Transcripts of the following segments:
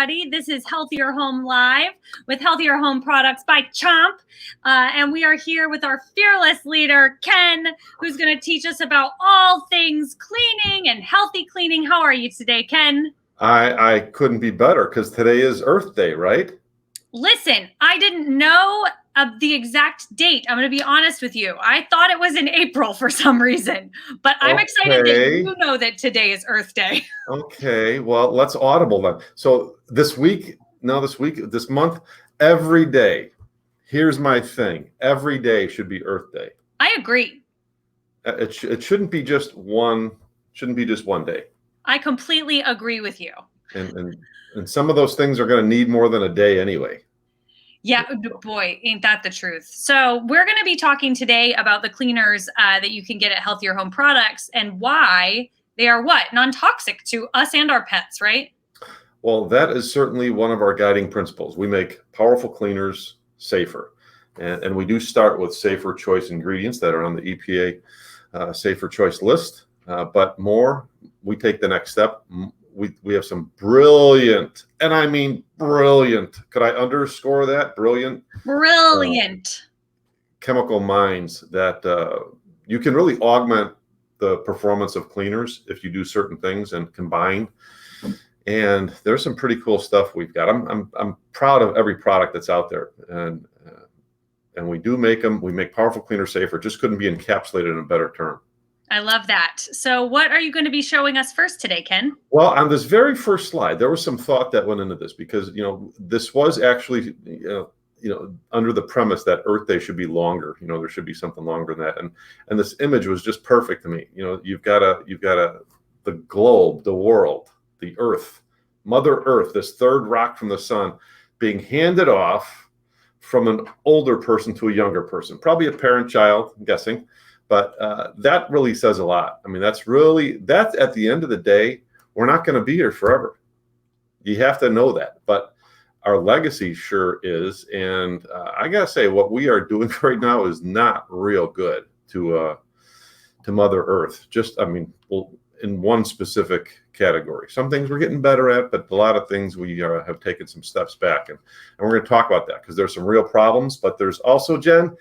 everybody. This is Healthier Home Live with Healthier Home Products by Chomp. And we are here with our fearless leader, Ken, who's going to teach us about all things cleaning and healthy cleaning. How are you today, Ken? I couldn't be better because today is Earth Day, right? Listen, I didn't know the exact date. I'm going to be honest with you. I thought it was in April for some reason, but I'm excited that you know that today is Earth Day. Okay, well, let's audible then. So this month, every day, here's my thing. Every day should be Earth Day. I agree. It shouldn't be just one day. I completely agree with you. And some of those things are going to need more than a day anyway. Yeah, boy, ain't that the truth. So we're going to be talking today about the cleaners that you can get at Healthier Home Products and why they are non-toxic to us and our pets, right? Well, that is certainly one of our guiding principles. We make powerful cleaners safer. And we do start with safer choice ingredients that are on the EPA safer choice list. But we take the next step. We have some brilliant, and I mean brilliant, could I underscore that? Brilliant chemical minds that you can really augment the performance of cleaners if you do certain things and combine. And there's some pretty cool stuff we've got. I'm proud of every product that's out there, and we do make them. We make powerful cleaners safer. Just couldn't be encapsulated in a better term. I love that. So what are you going to be showing us first today, Ken? Well, on this very first slide, there was some thought that went into this because, this was actually, under the premise that Earth Day should be longer. There should be something longer than that. And this image was just perfect to me. You've got the globe, the world, the Earth, Mother Earth, this third rock from the sun being handed off from an older person to a younger person, probably a parent-child, I'm guessing. But that really says a lot. I mean, that's at the end of the day, we're not going to be here forever. You have to know that. But our legacy sure is. And I got to say, what we are doing right now is not real good to Mother Earth. In one specific category. Some things we're getting better at, but a lot of things we have taken some steps back. And we're going to talk about that because there's some real problems. But there's also, Jen,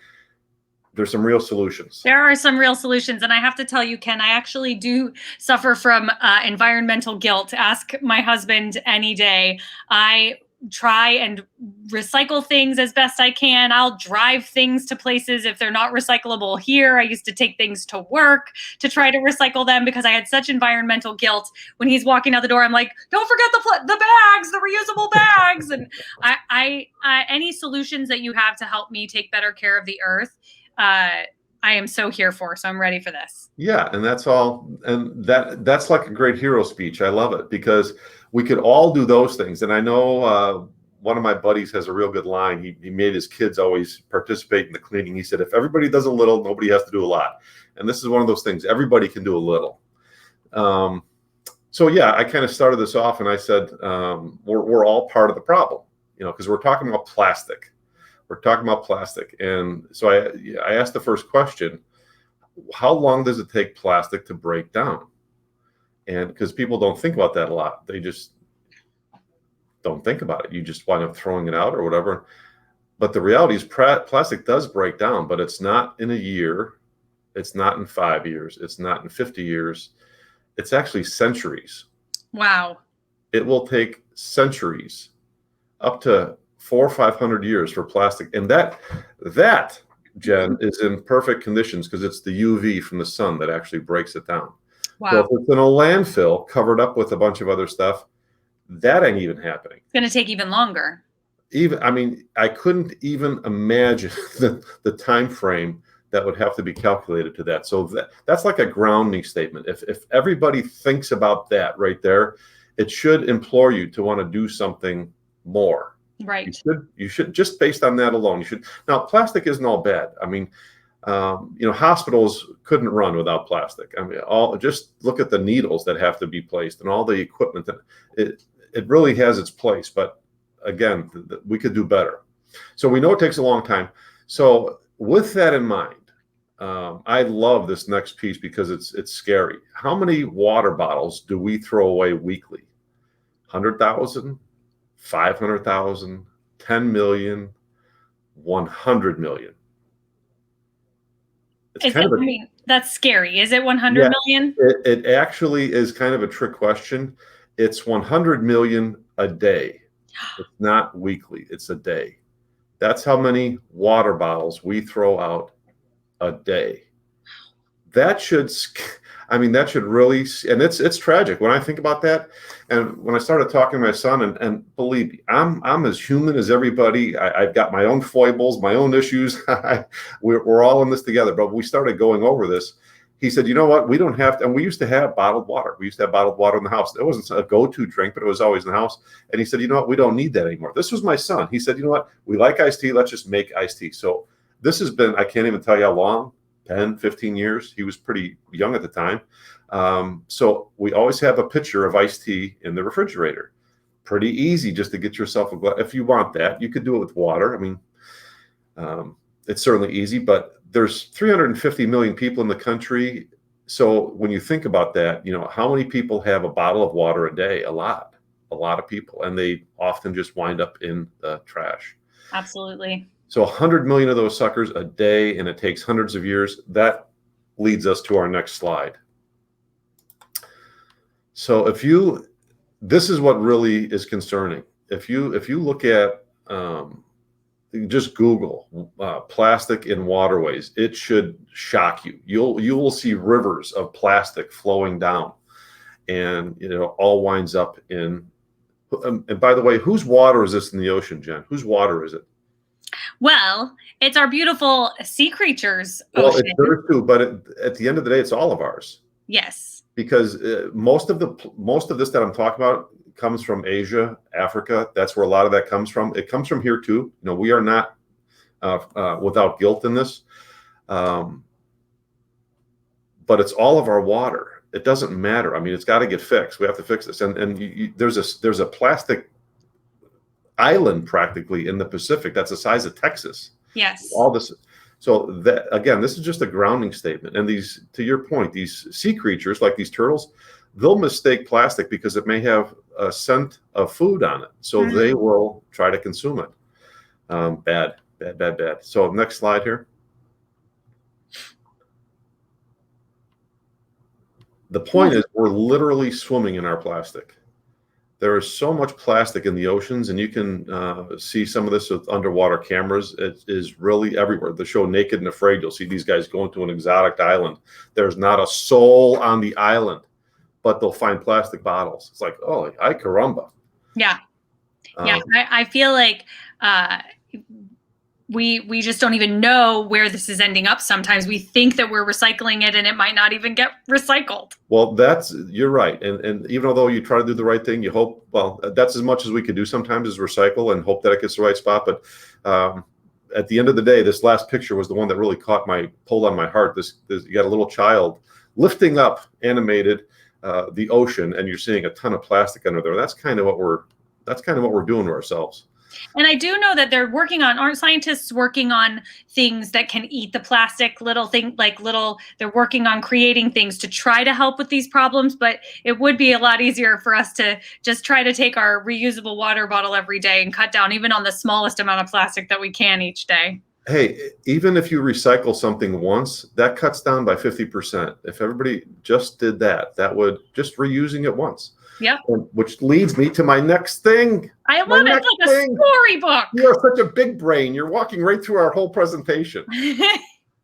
there's some real solutions. There are some real solutions. And I have to tell you, Ken, I actually do suffer from environmental guilt. Ask my husband any day. I try and recycle things as best I can. I'll drive things to places if they're not recyclable here. I used to take things to work to try to recycle them because I had such environmental guilt. When he's walking out the door, I'm like, don't forget the bags, the reusable bags. And I any solutions that you have to help me take better care of the earth, I am so here for. So I'm ready for this. Yeah, and that's all. And that's like a great hero speech. I love it because we could all do those things. And I know one of my buddies has a real good line. He made his kids always participate in the cleaning. He said, if everybody does a little, nobody has to do a lot. And this is one of those things. Everybody can do a little. So yeah, I kind of started this off and I said, we're all part of the problem, because we're talking about plastic. We're talking about plastic. And so I asked the first question, how long does it take plastic to break down? And because people don't think about that a lot, they just don't think about it. You just wind up throwing it out or whatever. But the reality is plastic does break down, but it's not in a year. It's not in 5 years. It's not in 50 years. It's actually centuries. Wow. It will take centuries, up to 400 or 500 years for plastic. And that, Jen, is in perfect conditions because it's the UV from the sun that actually breaks it down. Wow. So if it's in a landfill covered up with a bunch of other stuff, that ain't even happening. It's going to take even longer. I couldn't even imagine the time frame that would have to be calculated to that. So that's like a grounding statement. If everybody thinks about that right there, it should implore you to want to do something more. Right. You should just based on that alone. Now, plastic isn't all bad. Hospitals couldn't run without plastic. Just look at the needles that have to be placed and all the equipment that it really has its place. But again, we could do better. So we know it takes a long time. So with that in mind, I love this next piece because it's scary. How many water bottles do we throw away weekly? 100,000? 500,000, 10 million, 100 million. It's kind of I mean, that's scary. Is it 100 yeah, million? it actually is kind of a trick question. It's 100 million a day. It's not weekly, it's a day. That's how many water bottles we throw out a day. That should, I mean, that should really, and it's tragic when I think about that. And when I started talking to my son, and believe me, I'm as human as everybody. I've got my own foibles, my own issues. We're all in this together. But we started going over this. He said, you know what? We don't have to, and we used to have bottled water. We used to have bottled water in the house. It wasn't a go-to drink, but it was always in the house. And he said, you know what? We don't need that anymore. This was my son. He said, you know what? We like iced tea. Let's just make iced tea. So this has been, I can't even tell you how long, 10, 15 years. He was pretty young at the time. So we always have a pitcher of iced tea in the refrigerator. Pretty easy just to get yourself a glass. If you want that, you could do it with water. I mean, it's certainly easy, but there's 350 million people in the country. So when you think about that, you know, how many people have a bottle of water a day? A lot of people. And they often just wind up in the trash. Absolutely. So 100 million of those suckers a day, and it takes hundreds of years. That leads us to our next slide. So this is what really is concerning. If you look at, just Google plastic in waterways, it should shock you. You will see rivers of plastic flowing down, and you know, all winds up in. And by the way, whose water is this in the ocean, Jen? Whose water is it? Well, it's our beautiful sea creatures Well, ocean. it's theirs too, but at the end of the day, it's all of ours. Yes. Because most of this that I'm talking about comes from Asia, Africa. That's where a lot of that comes from. It comes from here too. You know, we are not without guilt in this, but it's all of our water. It doesn't matter. I mean, it's got to get fixed. We have to fix this. And there's a plastic island practically in the Pacific that's the size of Texas. Yes. All this. So that, again, this is just a grounding statement. And these, to your point, these sea creatures like these turtles, they'll mistake plastic because it may have a scent of food on it. So they will try to consume it. Bad. So next slide here. The point is we're literally swimming in our plastic. There is so much plastic in the oceans, and you can see some of this with underwater cameras. It is really everywhere. The show Naked and Afraid, you'll see these guys going to an exotic island. There's not a soul on the island, but they'll find plastic bottles. It's like, oh, ay caramba. Yeah. Yeah. I feel like we just don't even know where this is ending up. Sometimes we think that we're recycling it, and it might not even get recycled. Well, you're right. And even although you try to do the right thing, you hope, well, that's as much as we could do sometimes is recycle and hope that it gets the right spot. But at the end of the day, this last picture was the one that really pulled on my heart. You got a little child lifting up, animated, the ocean, and you're seeing a ton of plastic under there. That's kind of what we're doing to ourselves. And I do know that aren't scientists working on things that can eat the plastic, they're working on creating things to try to help with these problems, but it would be a lot easier for us to just try to take our reusable water bottle every day and cut down even on the smallest amount of plastic that we can each day. Hey, even if you recycle something once, that cuts down by 50%. If everybody just did that, that would just reusing it once. Yep. Which leads me to my next thing. I love it. It's like a storybook. You are such a big brain. You're walking right through our whole presentation.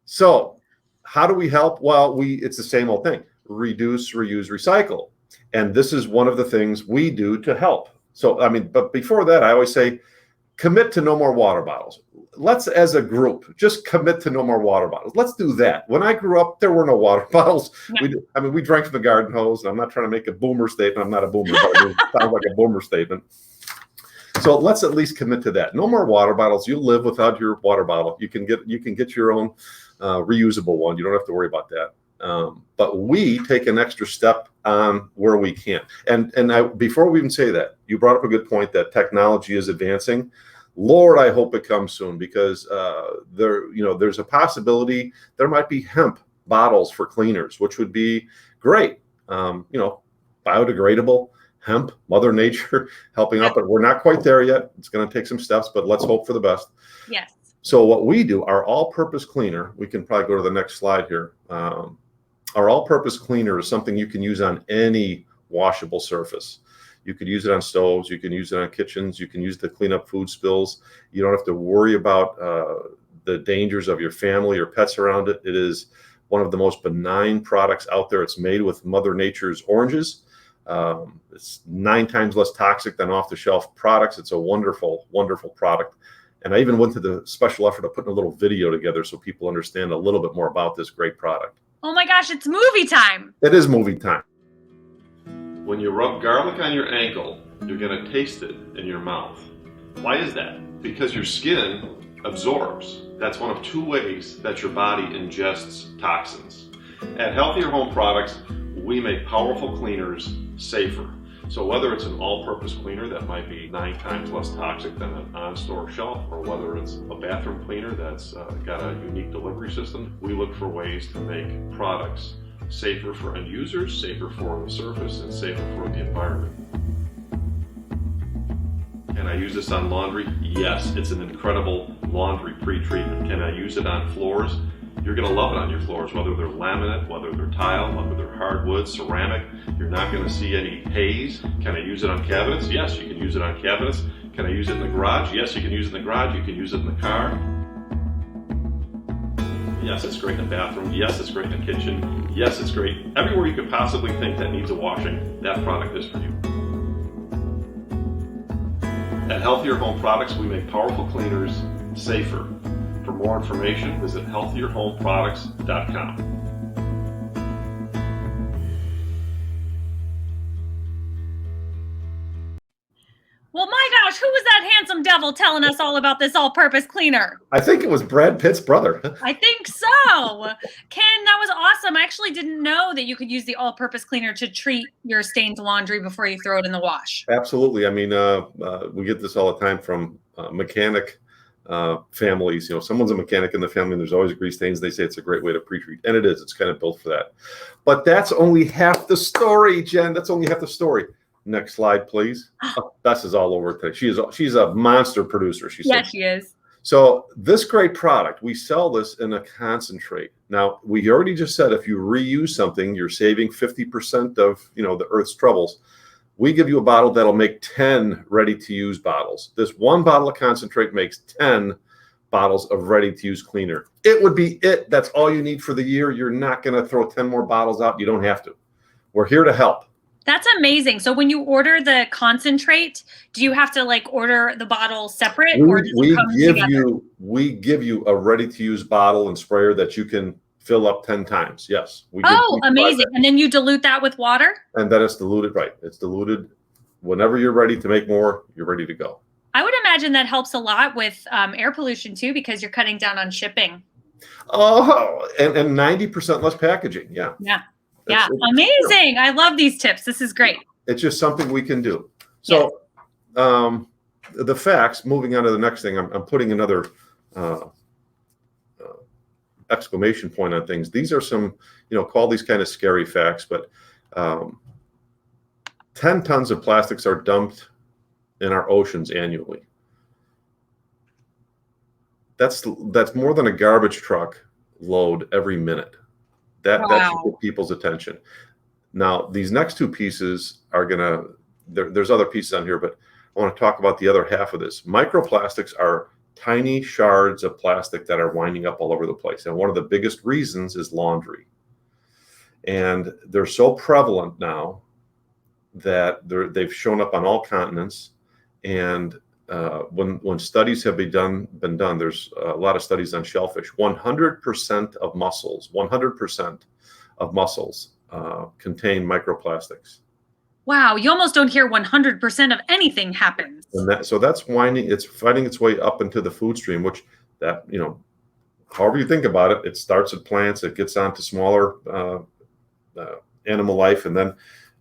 So how do we help? Well, it's the same old thing. Reduce, reuse, recycle. And this is one of the things we do to help. So, I mean, but before that, I always say, commit to no more water bottles. Let's, as a group, just commit to no more water bottles. Let's do that. When I grew up, there were no water bottles. Yeah. We drank from the garden hose. And I'm not trying to make a boomer statement. I'm not a boomer, but it sounds like a boomer statement. So let's at least commit to that. No more water bottles. You live without your water bottle. You can get your own reusable one. You don't have to worry about that. But we take an extra step on where we can. And before we even say that, you brought up a good point that technology is advancing. Lord, I hope it comes soon, because there's a possibility there might be hemp bottles for cleaners, which would be great. Biodegradable hemp, Mother Nature helping out, but we're not quite there yet. It's going to take some steps, but let's hope for the best. Yes. So what we do, our all-purpose cleaner, we can probably go to the next slide here. Our all-purpose cleaner is something you can use on any washable surface. You could use it on stoves. You can use it on kitchens. You can use it to clean up food spills. You don't have to worry about the dangers of your family or pets around it. It is one of the most benign products out there. It's made with Mother Nature's oranges. It's 9 times less toxic than off-the-shelf products. It's a wonderful, wonderful product. And I even went to the special effort of putting a little video together so people understand a little bit more about this great product. Oh my gosh, it's movie time. It is movie time. When you rub garlic on your ankle, you're going to taste it in your mouth. Why is that? Because your skin absorbs. That's one of 2 ways that your body ingests toxins. At Healthier Home Products, we make powerful cleaners safer. So whether it's an all-purpose cleaner that might be 9 times less toxic than an on-store shelf, or whether it's a bathroom cleaner that's got a unique delivery system, we look for ways to make products safer for end users, safer for the surface, and safer for the environment. Can I use this on laundry? Yes, it's an incredible laundry pre-treatment. Can I use it on floors? You're going to love it on your floors, whether they're laminate, whether they're tile, whether they're hardwood, ceramic. You're not going to see any haze. Can I use it on cabinets? Yes, you can use it on cabinets. Can I use it in the garage? Yes, you can use it in the garage. You can use it in the car. Yes, it's great in the bathroom. Yes, it's great in the kitchen. Yes, it's great everywhere you could possibly think that needs a washing. That product is for you. At Healthier Home Products, we make powerful cleaners safer. For more information, visit healthierhomeproducts.com. Well, my gosh, who was that handsome devil telling us all about this all-purpose cleaner? I think it was Brad Pitt's brother. I think so. Ken, that was awesome. I actually didn't know that you could use the all-purpose cleaner to treat your stained laundry before you throw it in the wash. Absolutely. I mean, we get this all the time from mechanic families. You know, someone's a mechanic in the family and there's always grease stains. They say it's a great way to pre-treat, and it is. It's kind of built for that. But that's only half the story, Jen. That's only half the story. Next slide, please. Oh, Bess is all over today. She's a monster producer. She is. So this great product, we sell this in a concentrate. Now, we already just said if you reuse something, you're saving 50% of the Earth's troubles. We give you a bottle that'll make 10 ready-to-use bottles. This one bottle of concentrate makes 10 bottles of ready-to-use cleaner. It would be it. That's all you need for the year. You're not going to throw 10 more bottles out. You don't have to. We're here to help. That's amazing. So when you order the concentrate, do you have to order the bottle separate, or does it come together? We give you a ready-to-use bottle and sprayer that you can fill up 10 times. Yes. Amazing. And then you dilute that with water? And then it's diluted, right. It's diluted. Whenever you're ready to make more, you're ready to go. I would imagine that helps a lot with air pollution too, because you're cutting down on shipping. Oh, and 90% less packaging. Yeah. Yeah. Yeah, amazing. I love these tips. This is great. It's just something we can do. So the facts, moving on to the next thing, I'm putting another exclamation point on things. These are some, call these kind of scary facts, but 10 tons of plastics are dumped in our oceans annually. That's more than a garbage truck load every minute. That should get people's attention. Now, these next 2 pieces are there's other pieces on here, but I want to talk about the other half of this. Microplastics are tiny shards of plastic that are winding up all over the place. And one of the biggest reasons is laundry. And they're so prevalent now that they've shown up on all continents. And when studies have been done, there's a lot of studies on shellfish. 100% of mussels contain microplastics. Wow, you almost don't hear 100% of anything happens. And so that's winding. It's finding its way up into the food stream, which however you think about it, it starts at plants, it gets onto smaller animal life, and then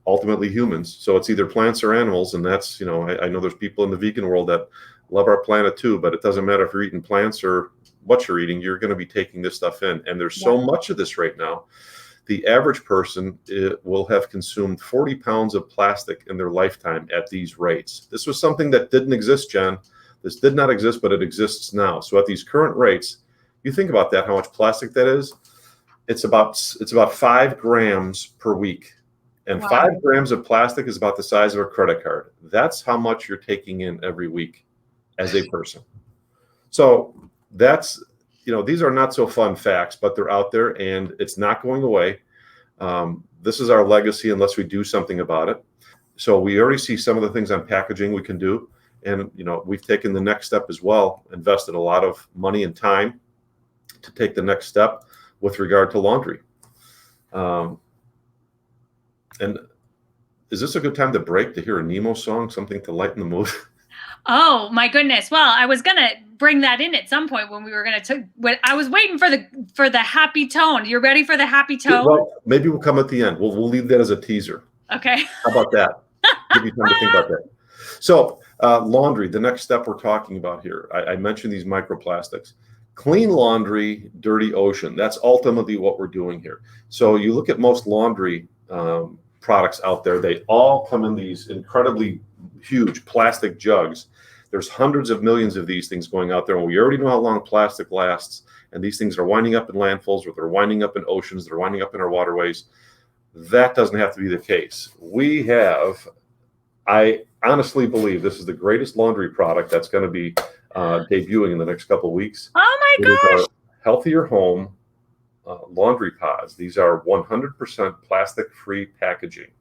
ultimately humans. So it's either plants or animals, and that's, I know there's people in the vegan world that love our planet too, but it doesn't matter if you're eating plants or what you're eating, you're going to be taking this stuff in. And there's so much of this right now the average person will have consumed 40 pounds of plastic in their lifetime at these rates. This was something that didn't exist, Jen. This did not exist, but it exists now. So at these current rates, you think about that, how much plastic that is. It's about 5 grams per week. And Wow. 5 grams of plastic is about the size of a credit card. That's how much you're taking in every week as a person. So that's, these are not so fun facts, but they're out there and it's not going away. This is our legacy unless we do something about it. So we already see some of the things on packaging we can do. And, we've taken the next step as well, invested a lot of money and time to take the next step with regard to laundry. And is this a good time to break to hear a Nemo song, something to lighten the mood? Oh my goodness. Well, I was going to bring that in at some point when we were going to, I was waiting for the happy tone. You're ready for the happy tone? Well, maybe we'll come at the end. We'll leave that as a teaser. Okay. How about that? Give you time to think about that. So laundry, the next step we're talking about here. I mentioned these microplastics. Clean laundry, dirty ocean. That's ultimately what we're doing here. So you look at most laundry products out there, they all come in these incredibly huge plastic jugs. There's hundreds of millions of these things going out there, and we already know how long plastic lasts, and these things are winding up in landfills, or they're winding up in oceans, they're winding up in our waterways. That doesn't have to be the case. I honestly believe this is the greatest laundry product that's going to be debuting in the next couple of weeks. Oh my gosh! It is our Healthier Home laundry pods. These are 100% plastic-free packaging.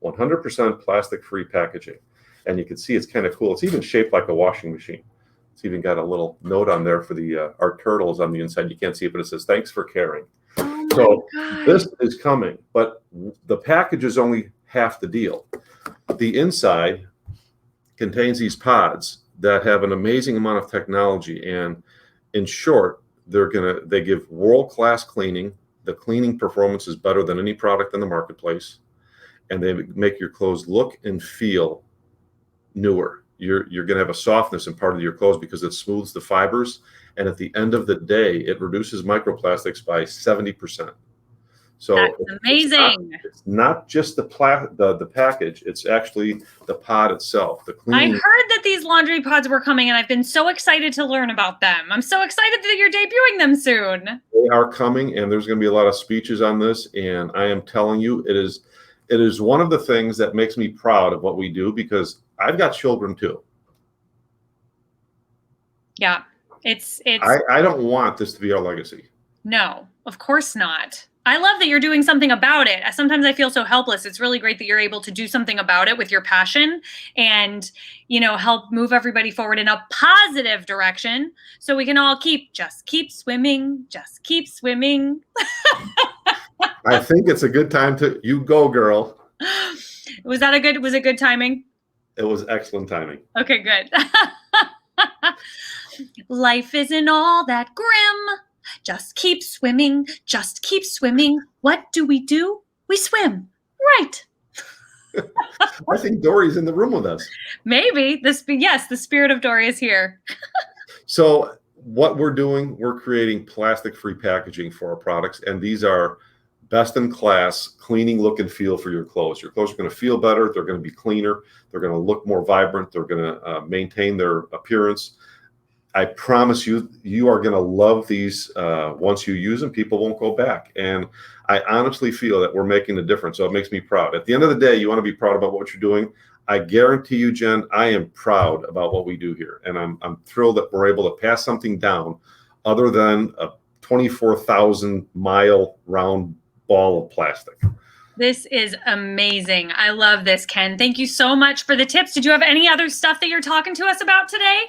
100% plastic-free packaging. And you can see it's kind of cool. It's even shaped like a washing machine. It's even got a little note on there for our turtles on the inside. You can't see it, but it says, "Thanks for caring." Oh so God. This is coming, but the package is only half the deal. The inside contains these pods that have an amazing amount of technology. And in short, they give world-class cleaning. The cleaning performance is better than any product in the marketplace. And they make your clothes look and feel newer. You're going to have a softness in part of your clothes because it smooths the fibers. And at the end of the day, it reduces microplastics by 70%. So that's amazing. It's not just the package. It's actually the pod itself. The cleaning. I heard that these laundry pods were coming, and I've been so excited to learn about them. I'm so excited that you're debuting them soon. They are coming, and there's going to be a lot of speeches on this. And I am telling you, it is one of the things that makes me proud of what we do, because I've got children too. Yeah, it's. I don't want this to be our legacy. No, of course not. I love that you're doing something about it. Sometimes I feel so helpless. It's really great that you're able to do something about it with your passion and, help move everybody forward in a positive direction so we can all just keep swimming, just keep swimming. I think it's a good time you go, girl. Was it good timing? It was excellent timing. Okay, good. Life isn't all that grim. Just keep swimming. Just keep swimming. What do? We swim. Right. I think Dory's in the room with us. Maybe. Yes, the spirit of Dory is here. So what we're doing, we're creating plastic-free packaging for our products, and these are best-in-class cleaning look and feel for your clothes. Your clothes are going to feel better. They're going to be cleaner. They're going to look more vibrant. They're going to maintain their appearance. I promise you, you are going to love these. Once you use them, people won't go back. And I honestly feel that we're making a difference. So it makes me proud. At the end of the day, you want to be proud about what you're doing. I guarantee you, Jen, I am proud about what we do here. And I'm thrilled that we're able to pass something down other than a 24,000 mile round ball of plastic. This is amazing. I love this, Ken. Thank you so much for the tips. Did you have any other stuff that you're talking to us about today?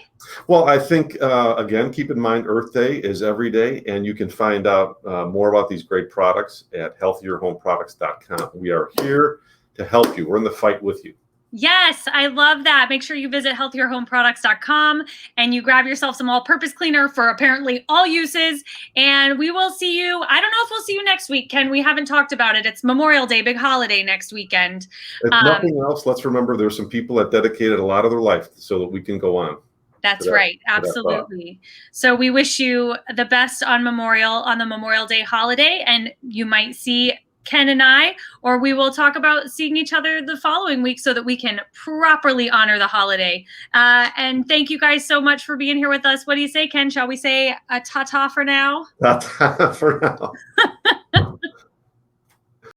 Well, I think, again, keep in mind Earth Day is every day, and you can find out more about these great products at healthierhomeproducts.com. We are here to help you. We're in the fight with you. Yes, I love that. Make sure you visit healthierhomeproducts.com and you grab yourself some all-purpose cleaner for apparently all uses. And we will see you. I don't know if we'll see you next week, Ken. We haven't talked about it. It's Memorial Day, big holiday next weekend. If nothing else, let's remember there's some people that dedicated a lot of their life so that we can go on. That's right. Absolutely. So we wish you the best on the Memorial Day holiday, and you might see Ken and I, or we will talk about seeing each other the following week so that we can properly honor the holiday. And thank you guys so much for being here with us. What do you say, Ken? Shall we say a ta-ta for now? For now.